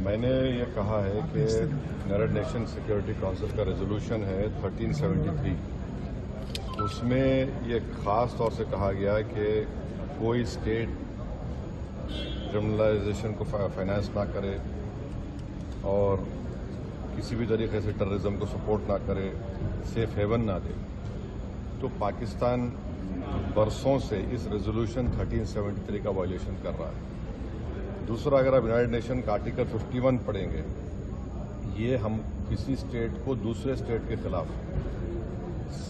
میں نے یہ کہا ہے کہ یونائیٹڈ نیشن سیکورٹی کونسل کا ریزولوشن ہے 1373. اس میں یہ خاص طور سے کہا گیا کہ کوئی اسٹیٹ کرمنلائزیشن کو فائنانس نہ کرے اور کسی بھی طریقے سے ٹیررزم کو سپورٹ نہ کرے، سیف ہیون نہ دے. تو پاکستان برسوں سے اس ریزولوشن 1373 کا وائلیشن کر رہا ہے. دوسرا، اگر آپ یونائیٹڈ نیشن کا آرٹیکل 51 پڑھیں گے، یہ ہم کسی اسٹیٹ کو دوسرے اسٹیٹ کے خلاف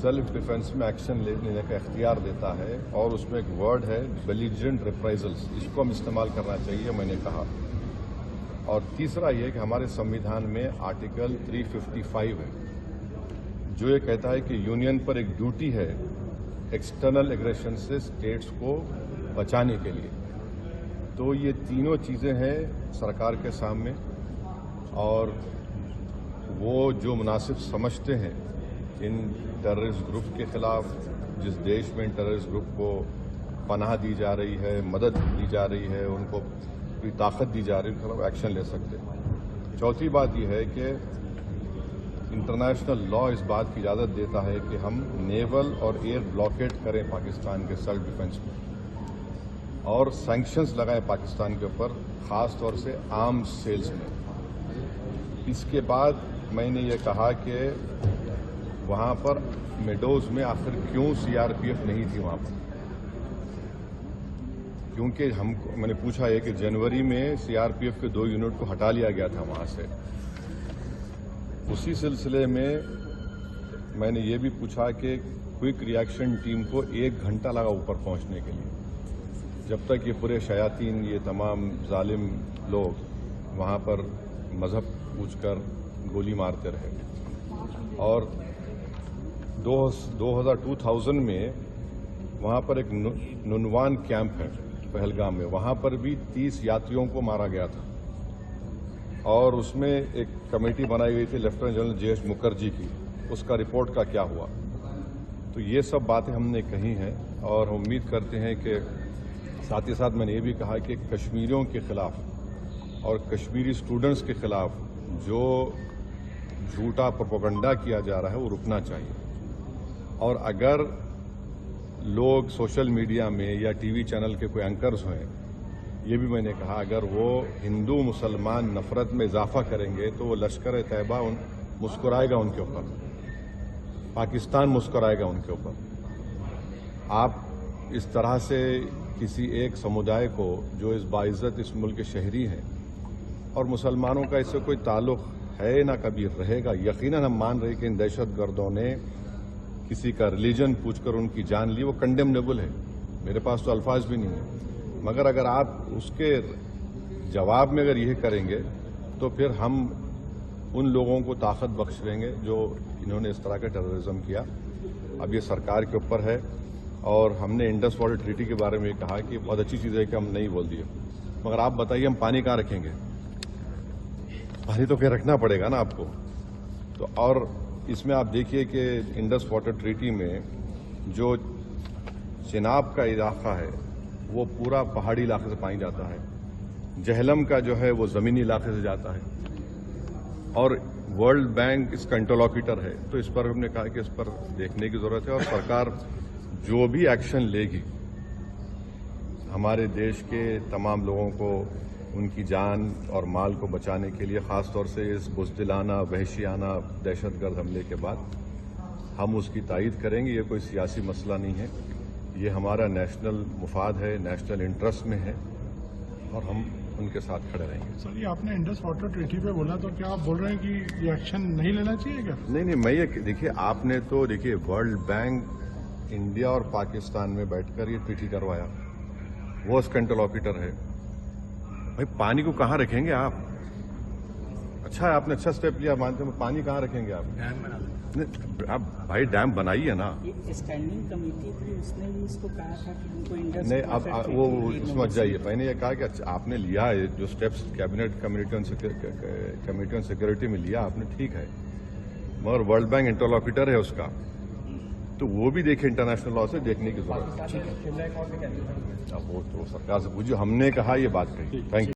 سیلف ڈیفنس میں ایکشن لینے کا اختیار دیتا ہے، اور اس میں ایک ورڈ ہے بیلیجرنٹ ریپرائزلز، اس کو ہم استعمال کرنا چاہیے، میں نے کہا. اور تیسرا یہ کہ ہمارے سمویدھان میں آرٹیکل 355 ہے جو یہ کہتا ہے کہ یونین پر ایک ڈیوٹی ہے ایکسٹرنل ایگریشن سے اسٹیٹس کو بچانے کے لیے. تو یہ تینوں چیزیں ہیں سرکار کے سامنے، اور وہ جو مناسب سمجھتے ہیں ان ٹیررسٹ گروپ کے خلاف، جس دیش میں ان ٹیررسٹ گروپ کو پناہ دی جا رہی ہے، مدد دی جا رہی ہے، ان کو کوئی طاقت دی جا رہی ہے، ان کے خلاف ایکشن لے سکتے ہیں. چوتھی بات یہ ہے کہ انٹرنیشنل لا اس بات کی اجازت دیتا ہے کہ ہم نیول اور ایئر بلاکیٹ کریں پاکستان کے سیلف ڈیفنس میں، اور سینکشنز لگائیں پاکستان کے اوپر، خاص طور سے آرمز سیلز میں. اس کے بعد میں نے یہ کہا کہ وہاں پر میڈوز میں آخر کیوں CRPF نہیں تھی وہاں پر، کیونکہ میں نے پوچھا ہے کہ جنوری میں CRPF کے 2 یونٹ کو ہٹا لیا گیا تھا وہاں سے. اسی سلسلے میں نے یہ بھی پوچھا کہ کوئک ریئیکشن ٹیم کو 1 گھنٹہ لگا اوپر پہنچنے کے لیے، جب تک یہ پورے شیاطین، یہ تمام ظالم لوگ وہاں پر مذہب پوچھ کر گولی مارتے رہے. اور 2000 میں وہاں پر ایک ننوان کیمپ ہے پہلگام میں، وہاں پر بھی 30 یاتریوں کو مارا گیا تھا، اور اس میں ایک کمیٹی بنائی گئی تھی لیفٹیننٹ جنرل JH مکھرجی کی. اس کا رپورٹ کا کیا ہوا؟ تو یہ سب باتیں ہم نے کہی ہیں، اور ہم امید کرتے ہیں کہ ساتھ ہی ساتھ میں نے یہ بھی کہا کہ کشمیریوں کے خلاف اور کشمیری اسٹوڈنٹس کے خلاف جو جھوٹا پروپیگنڈا کیا جا رہا ہے وہ رکنا چاہیے. اور اگر لوگ سوشل میڈیا میں یا TV چینل کے کوئی اینکرز ہیں، یہ بھی میں نے کہا اگر وہ ہندو مسلمان نفرت میں اضافہ کریں گے تو وہ لشکر طیبہ مسکرائے گا ان کے اوپر، پاکستان مسکرائے گا ان کے اوپر. آپ اس طرح سے کسی ایک سمودائے کو جو اس باعزت اس ملک کے شہری ہیں، اور مسلمانوں کا اس سے کوئی تعلق ہے نہ کبھی رہے گا، یقیناً ہم مان رہے کہ ان دہشت گردوں نے کسی کا ریلیجن پوچھ کر ان کی جان لی، وہ کنڈیمنیبل ہے، میرے پاس تو الفاظ بھی نہیں ہیں. مگر اگر آپ اس کے جواب میں اگر یہ کریں گے تو پھر ہم ان لوگوں کو طاقت بخش دیں گے جو انہوں نے اس طرح کا ٹیررزم کیا. اب یہ سرکار کے اوپر ہے، اور ہم نے انڈس واٹر ٹریٹی کے بارے میں یہ کہا کہ بہت اچھی چیز ہے کہ ہم نہیں بول دیے، مگر آپ بتائیے ہم پانی کہاں رکھیں گے؟ پانی تو کہیں رکھنا پڑے گا نا آپ کو. تو اور اس میں آپ دیکھیے کہ انڈس واٹر ٹریٹی میں جو چناب کا علاقہ ہے وہ پورا پہاڑی علاقے سے پانی جاتا ہے، جہلم کا جو ہے وہ زمینی علاقے سے جاتا ہے، اور ورلڈ بینک اس کا انٹرلوکیٹر ہے. تو اس پر ہم نے کہا کہ اس پر دیکھنے کی ضرورت ہے، اور سرکار جو بھی ایکشن لے گی ہمارے دیش کے تمام لوگوں کو ان کی جان اور مال کو بچانے کے لیے، خاص طور سے اس بزدلانہ وحشیانہ دہشت گرد حملے کے بعد، ہم اس کی تائید کریں گے. یہ کوئی سیاسی مسئلہ نہیں ہے، یہ ہمارا نیشنل مفاد ہے، نیشنل انٹرسٹ میں ہے، اور ہم ان کے ساتھ کھڑے رہیں گے. سر، یہ آپ نے انڈس واٹر ٹریٹی پہ بولا، تو کیا آپ بول رہے ہیں کہ یہ ایکشن نہیں لینا چاہیے کیا؟ نہیں، میں یہ دیکھیے، آپ نے تو دیکھیے ورلڈ بینک انڈیا اور پاکستان میں بیٹھ کر یہ ٹریٹی کروایا، وہ اس کا انٹرلوکیٹر ہے. بھائی پانی کو کہاں رکھیں گے آپ؟ اچھا ہے آپ نے اچھا سٹیپ لیا، مانتے ہیں، پانی کہاں رکھیں گے آپ؟ ڈیم بنا دیں. آپ بھائی ڈیم بنائیے نا. اسٹینڈنگ کمیٹی تھی، اس نے بھی اس کو کہا تھا کہ ان کو نہیں، اب وہ سمجھ جائیے. میں نے یہ کہا کہ آپ نے لیا ہے جو steps cabinet committee on security میں لیا آپ نے، ٹھیک ہے، مگر ورلڈ بینک انٹرلوکیٹر ہے اس کا، تو وہ بھی دیکھیں، انٹرنیشنل لا سے دیکھنے کی ضرورت ہے. وہ تو سرکار سے پوچھو، ہم نے کہا یہ بات کہی. Thank you.